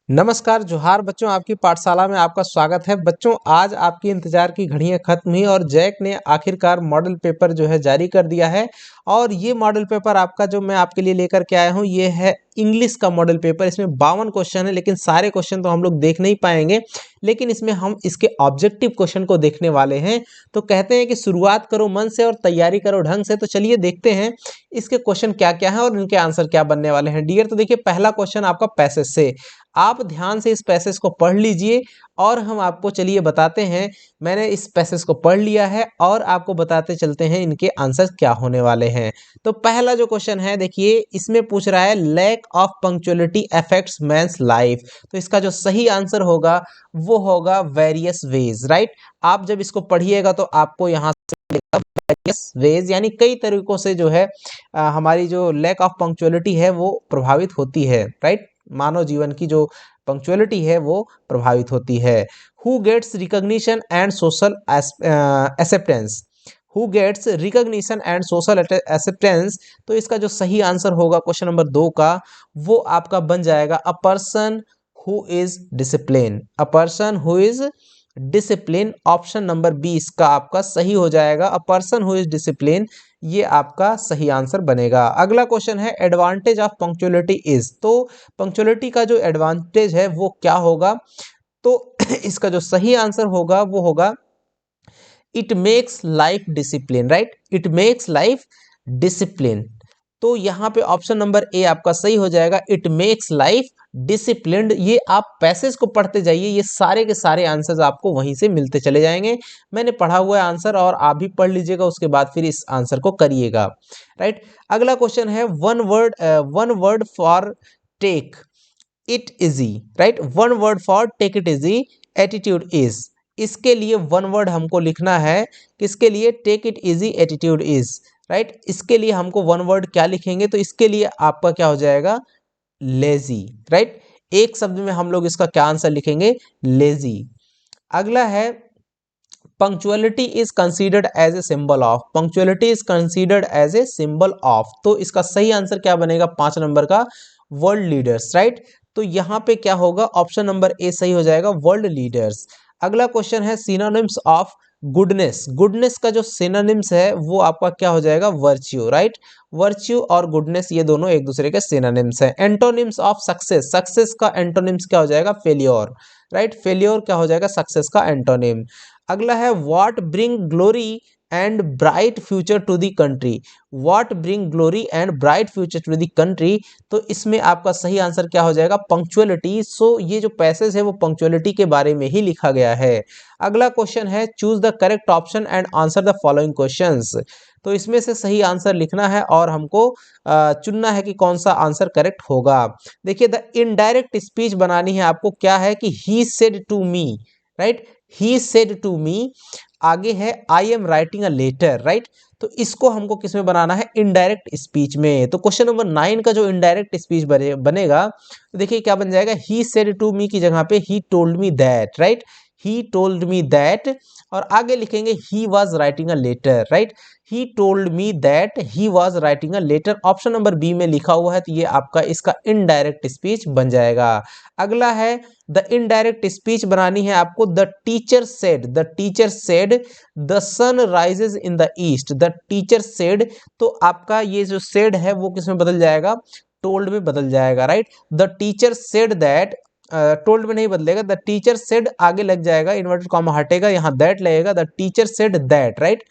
नमस्कार जोहार बच्चों, आपकी पाठशाला में आपका स्वागत है। बच्चों, आज आपकी इंतजार की घड़ियां खत्म हुई और जैक ने आखिरकार मॉडल पेपर जो है जारी कर दिया है। और ये मॉडल पेपर आपका जो मैं आपके लिए लेकर के आया हूँ ये है इंग्लिश का मॉडल पेपर। इसमें 52 क्वेश्चन है, लेकिन सारे क्वेश्चन तो हम लोग देख नहीं पाएंगे, लेकिन इसमें हम इसके ऑब्जेक्टिव क्वेश्चन को देखने वाले हैं। तो कहते हैं कि शुरुआत करो मन से और तैयारी करो ढंग से। तो चलिए देखते हैं इसके क्वेश्चन क्या क्या है और इनके आंसर क्या बनने वाले हैं। डियर, तो देखिए पहला क्वेश्चन आपका पैसेज से, आप ध्यान से इस पैसेज को पढ़ लीजिए और हम आपको चलिए बताते हैं। मैंने इस पैसेज को पढ़ लिया है और आपको बताते चलते हैं इनके आंसर क्या होने वाले हैं। तो पहला जो क्वेश्चन है देखिए, इसमें पूछ रहा है lack of punctuality affects man's life. तो इसका जो सही आंसर होगा वो होगा वेरियस वेज, राइट। आप जब इसको पढ़िएगा तो आपको यहाँ से वेरियस वेज यानी कई तरीकों से जो है हमारी जो लैक ऑफ पंक्चुअलिटी है वो प्रभावित होती है, राइट। मानव जीवन की जो पंक्चुअलिटी है वो प्रभावित होती है। Who gets recognition and social acceptance, who gets recognition and social acceptance. तो इसका जो सही आंसर होगा क्वेश्चन नंबर 2 का, वो आपका बन जाएगा a person who is discipline, a person who is discipline. Option number 20 का आपका सही हो जाएगा, a person who is discipline. ये आपका सही आंसर बनेगा। अगला क्वेश्चन है एडवांटेज ऑफ पंक्चुअलिटी इज। तो पंक्चुअलिटी का जो एडवांटेज है वो क्या होगा, तो इसका जो सही आंसर होगा वो होगा it makes life discipline, right. It makes life discipline. तो यहाँ पे ऑप्शन नंबर ए आपका सही हो जाएगा, इट मेक्स लाइफ डिसिप्लिन्ड। ये आप पैसेज को पढ़ते जाइए, ये सारे के सारे आंसर्स आपको वहीं से मिलते चले जाएंगे। मैंने पढ़ा हुआ है आंसर और आप भी पढ़ लीजिएगा, उसके बाद फिर इस आंसर को करिएगा, राइट। अगला क्वेश्चन है one word for take it easy, right. One word for take it easy, attitude is. इसके लिए वन वर्ड हमको लिखना है, किसके लिए, take it easy attitude is, right. इसके लिए हमको वन वर्ड क्या लिखेंगे, तो इसके लिए आपका क्या हो जाएगा, लेजी, राइट। एक शब्द में हम लोग इसका क्या आंसर लिखेंगे, लेजी। अगला है punctuality is considered as a symbol of, punctuality is considered as a symbol of. तो इसका सही आंसर क्या बनेगा 5 नंबर का, वर्ल्ड लीडर्स, राइट। तो यहाँ पे क्या होगा, ऑप्शन नंबर ए सही हो जाएगा, वर्ल्ड लीडर्स। अगला क्वेश्चन है सिनोनिम्स ऑफ गुडनेस। गुडनेस का जो सिनोनिम्स है वो आपका क्या हो जाएगा, वर्च्यू, राइट। वर्च्यू और गुडनेस ये दोनों एक दूसरे के सिनोनिम्स है। एंटोनिम्स ऑफ सक्सेस, सक्सेस का एंटोनिम्स क्या हो जाएगा, फेलियोर, राइट। फेलियोर क्या हो जाएगा, सक्सेस का एंटोनिम। अगला है what bring glory and bright future to the country, what bring glory and bright future to the country. तो इसमें आपका सही आंसर क्या हो जाएगा, पंक्चुअलिटी। सो ये जो पैसेज है वो पंक्चुअलिटी के बारे में ही लिखा गया है। अगला क्वेश्चन है choose the correct option and answer the following questions. तो इसमें से सही आंसर लिखना है और हमको चुनना है कि कौन सा आंसर करेक्ट होगा। देखिए द इनडायरेक्ट स्पीच बनानी है आपको, क्या है कि he said to me, right. He said to me. आगे है I am writing a letter, right. तो इसको हमको किस में बनाना है, इनडायरेक्ट स्पीच में। तो क्वेश्चन नंबर 9 का जो इनडायरेक्ट स्पीच बनेगा, तो देखिए क्या बन जाएगा, ही सेड टू मी की जगह पे he told me that, right. He told me that. और आगे लिखेंगे he was writing a letter, right. He told me that he was writing a letter. Option number B में लिखा हुआ है, तो ये आपका इसका इनडायरेक्ट स्पीच बन जाएगा। अगला है द इनडायरेक्ट स्पीच बनानी है आपको, the teacher said, the teacher said the sun rises in the east, the teacher said. तो आपका ये जो सेड है वो किस में बदल जाएगा, टोल्ड में बदल जाएगा, right. The teacher said that, told में नहीं बदलेगा, द टीचर सेड आगे लग जाएगा, इन्वर्टेड कॉमा हटेगा, यहाँ दैट लगेगा, the teacher said that, right.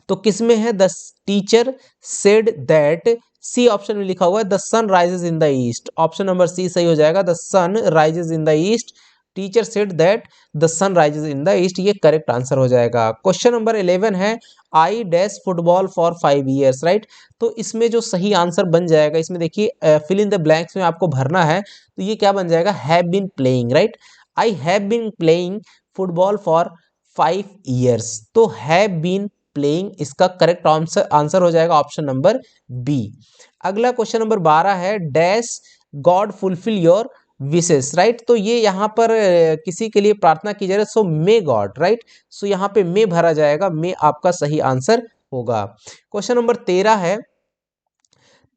तो किसमें है, the teacher said that. C option में लिखा हुआ है the sun rises in the east. Option number C सही हो जाएगा, the sun rises in the east. Teacher said that the sun rises in the east, ये करेक्ट आंसर हो जाएगा। क्वेश्चन नंबर 11 है I dash football for 5 years, right. तो इसमें जो सही आंसर बन जाएगा, इसमें देखिए फिल इन द ब्लैंक्स में आपको भरना है। तो ये क्या बन जाएगा, have been playing, right. I have been playing football for 5 years. तो हैव बीन प्लेइंग इसका करेक्ट आंसर हो जाएगा ऑप्शन नंबर बी। अगला क्वेश्चन नंबर 12 है dash God fulfil your wishes, right. तो ये यहाँ पर किसी के लिए प्रार्थना की जा रही है, सो मे गॉड, राइट। सो यहाँ पे मे भरा जाएगा, मे आपका सही आंसर होगा। क्वेश्चन नंबर 13 है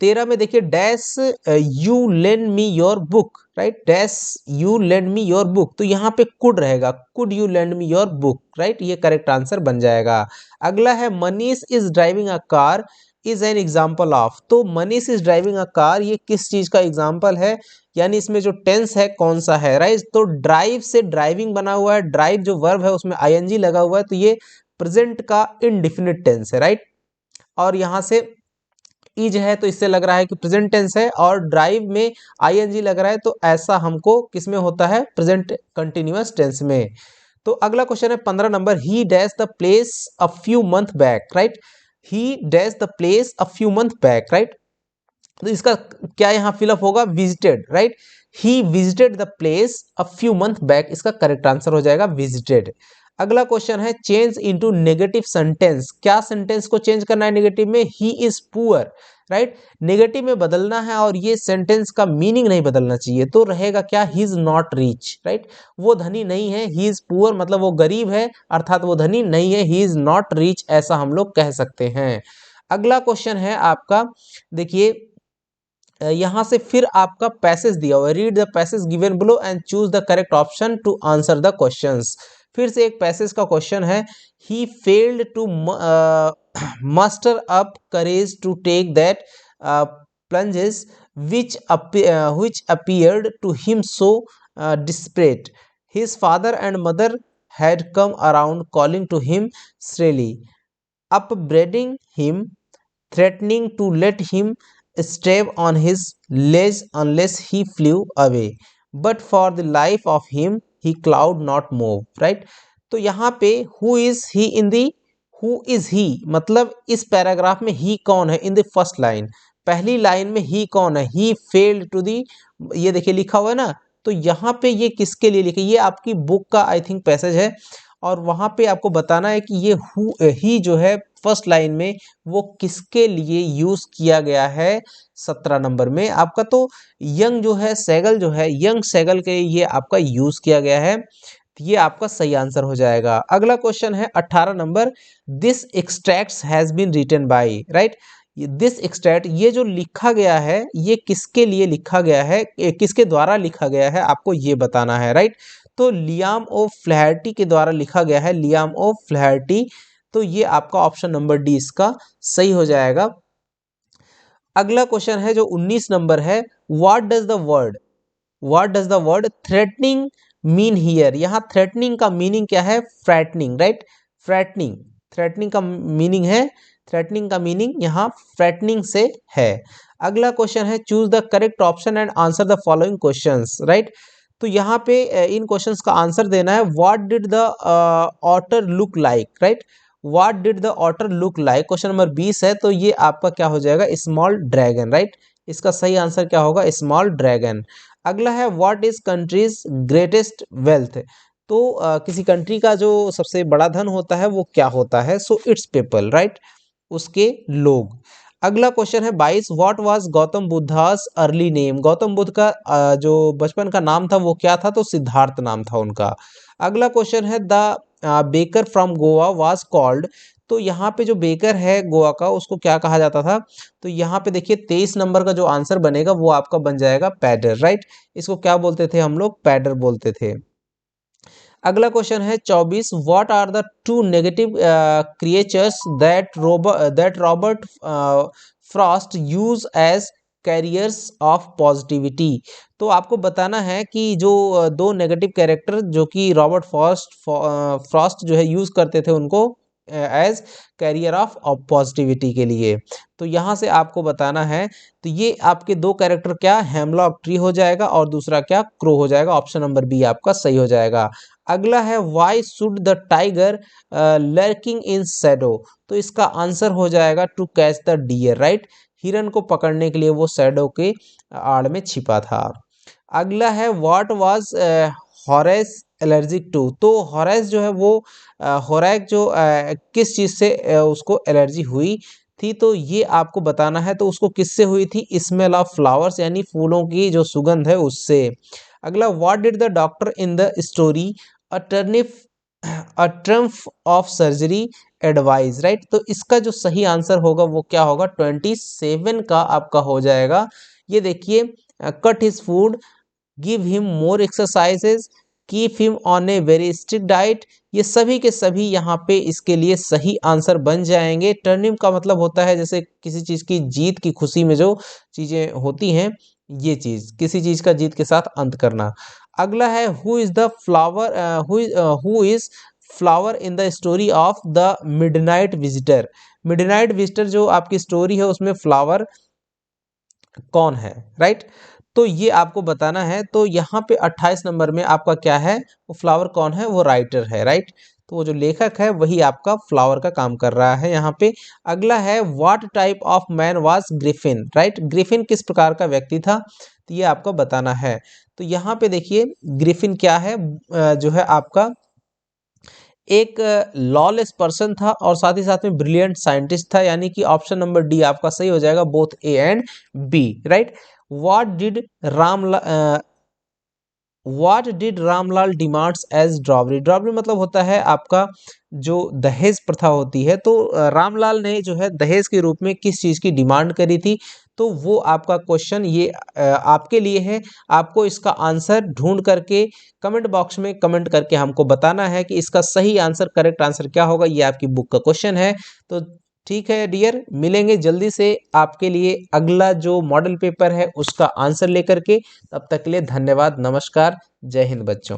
13 में देखिए dash you lend me your book, right, dash you lend me your book, तो यहाँ पे कुड रहेगा, could you lend me your book, right, ये करेक्ट आंसर बन जाएगा। अगला है Manish is driving a car is an example of, तो Manish is driving a car ये किस चीज का एग्जाम्पल है, यानी इसमें जो टेंस है कौन सा है, राइट, तो ड्राइव से ड्राइविंग बना हुआ है, ड्राइव जो वर्ब है उसमें आईएनजी लगा हुआ है, तो ये प्रेजेंट का इनडिफिनिट टेंस है, राइट, और यहाँ से इज है तो इससे लग रहा है कि प्रेजेंट टेंस है, और ड्राइव में आईएनजी लग रहा है, तो ऐसा हमको किस में होता है, प्रेजेंट कंटिन्यूअस टेंस में। तो अगला क्वेश्चन है 15 number, he dash the place a few month back, right, he dash the place a few month back, right, तो इसका क्या यहाँ फिलअप होगा, visited, right, he visited the place a few month back, इसका correct answer हो जाएगा visited. अगला question है चेंज इनटू नेगेटिव सेंटेंस, क्या सेंटेंस को चेंज करना है नेगेटिव में, he is poor, right, negative में बदलना है, और ये सेंटेंस का मीनिंग नहीं बदलना चाहिए, तो रहेगा क्या, he is not rich, right, वो धनी नहीं है, ही इज पुअर मतलब वो गरीब है, अर्थात वो धनी नहीं है, ही इज नॉट रिच ऐसा हम लोग कह सकते हैं। अगला क्वेश्चन है आपका, देखिए यहाँ से फिर आपका पैसेज दिया हुआ है, read the passage given below and choose the correct option to answer the questions. फिर से एक पैसेज का क्वेश्चन है, he failed to muster up courage to take that plunges which appeared to him so desperate. His father and mother had come around calling to him shrilly, upbraiding him, threatening to let him step on his ledge unless he flew away. But for the life of him, he could not move. Right? तो यहाँ पे who is he in the who is he मतलब इस paragraph में he कौन है, in the first line, पहली line में he कौन है, he failed to the, ये देखिए लिखा हुआ है ना, तो यहाँ पे ये किसके लिए लिखे, ये आपकी बुक का आई थिंक पैसेज है, और वहाँ पे आपको बताना है कि ये ही जो है फर्स्ट लाइन में वो किसके लिए यूज किया गया है 17 नंबर में आपका, तो यंग जो है सैगल जो है, यंग सैगल के ये आपका यूज किया गया है, ये आपका सही आंसर हो जाएगा। अगला क्वेश्चन है 18 number, this extracts has been written by, right, this extract ये जो लिखा गया है ये किसके लिए लिखा गया है, किसके द्वारा लिखा गया है आपको ये बताना है, राइट, तो लियाम ओ फ्लैहर्टी के द्वारा लिखा गया है, लियाम ओ फ्लैहर्टी, तो ये आपका ऑप्शन नंबर डी इसका सही हो जाएगा। अगला क्वेश्चन है जो 19 नंबर है, what does the word threatening mean here, यहाँ थ्रेटनिंग का मीनिंग क्या है, फ्रैटनिंग, राइट, फ्रैटनिंग, थ्रेटनिंग का मीनिंग है, थ्रेटनिंग का मीनिंग यहाँ फ्रैटनिंग से है। अगला क्वेश्चन है choose the correct option and answer the following questions, right, तो यहाँ पे इन क्वेश्चंस का आंसर देना है, what did the author look like, right, what did the author look like, question number 20 है, तो ये आपका क्या हो जाएगा, स्मॉल ड्रैगन, राइट, इसका सही आंसर क्या होगा, स्मॉल ड्रैगन। अगला है what is countries greatest wealth, तो किसी कंट्री का जो सबसे बड़ा धन होता है वो क्या होता है, सो इट्स पीपल, राइट, उसके लोग। अगला क्वेश्चन है 22, what was Gautam Buddhas early name, Gautam Buddha का जो बचपन का नाम था वो क्या था, तो सिद्धार्थ नाम था उनका। अगला क्वेश्चन है the baker from Goa was called, तो यहाँ पे जो बेकर है गोवा का उसको क्या कहा जाता था, तो यहाँ पे देखिए 23 नंबर का जो आंसर बनेगा वो आपका बन जाएगा पैडर, राइट, इसको क्या बोलते थे हम लोग, पैडर बोलते थे। अगला क्वेश्चन है 24, what are the two negative creatures that Robert Frost use as carriers of positivity, तो आपको बताना है कि जो दो नेगेटिव कैरेक्टर जो कि रॉबर्ट फ्रॉस्ट जो है यूज करते थे उनको एज कैरियर ऑफ पॉजिटिविटी के लिए, तो यहाँ से आपको बताना है, तो ये आपके दो कैरेक्टर क्या, हेमलॉक ट्री हो जाएगा और दूसरा क्या, क्रो हो जाएगा, ऑप्शन नंबर बी आपका सही हो जाएगा। अगला है why should the tiger lurking in shadow, तो इसका आंसर हो जाएगा to catch the deer, right, हिरन को पकड़ने के लिए वो शैडो के आड़ में छिपा था। अगला है what was Horace allergic to, तो हॉरेस जो है वो होरैक जो किस चीज़ से उसको एलर्जी हुई थी, तो ये आपको बताना है, तो उसको किससे हुई थी, स्मेल ऑफ फ्लावर्स यानी फूलों की जो सुगंध है उससे। अगला what did the doctor in the story a triumph of surgery advice, right. तो इसका जो सही आंसर होगा वो क्या होगा, 27 का आपका हो जाएगा। ये देखिए, cut his food, give him more exercises, keep him on a very strict diet, ये सभी के सभी यहाँ पे इसके लिए सही आंसर बन जाएंगे। टर्निम का मतलब होता है जैसे किसी चीज की जीत की खुशी में जो चीजें होती हैं, ये चीज किसी चीज का जीत के साथ अंत करना। अगला है who is the flower, who is flower in the story of the midnight visitor. Midnight visitor जो आपकी स्टोरी है उसमें फ्लावर कौन है, राइट। तो ये आपको बताना है। तो यहाँ पे 28 नंबर में आपका क्या है, वो फ्लावर कौन है, वो राइटर है, राइट। तो वो जो लेखक है वही आपका फ्लावर का काम कर रहा है यहाँ पे। अगला है what type of man was Griffin, right. Griffin किस प्रकार का व्यक्ति था, तो ये आपको बताना है। तो यहाँ पे देखिए ग्रिफिन क्या है, जो है आपका एक लॉलेस पर्सन था और साथ ही साथ में ब्रिलियंट साइंटिस्ट था, यानी कि ऑप्शन नंबर डी आपका सही हो जाएगा, both A and B, right. What did Ram what did Ramlal demands as dowry. Dowry मतलब होता है आपका जो दहेज प्रथा होती है। तो रामलाल ने जो है दहेज के रूप में किस चीज़ की डिमांड करी थी, तो वो आपका क्वेश्चन ये आपके लिए है। आपको इसका आंसर ढूंढ करके कमेंट बॉक्स में कमेंट करके हमको बताना है कि इसका सही आंसर, करेक्ट आंसर क्या होगा। ये आपकी बुक का क्वेश्चन है। तो ठीक है डियर, मिलेंगे जल्दी से आपके लिए अगला जो मॉडल पेपर है उसका आंसर लेकर के। तब तक के लिए धन्यवाद, नमस्कार, जय हिंद बच्चों।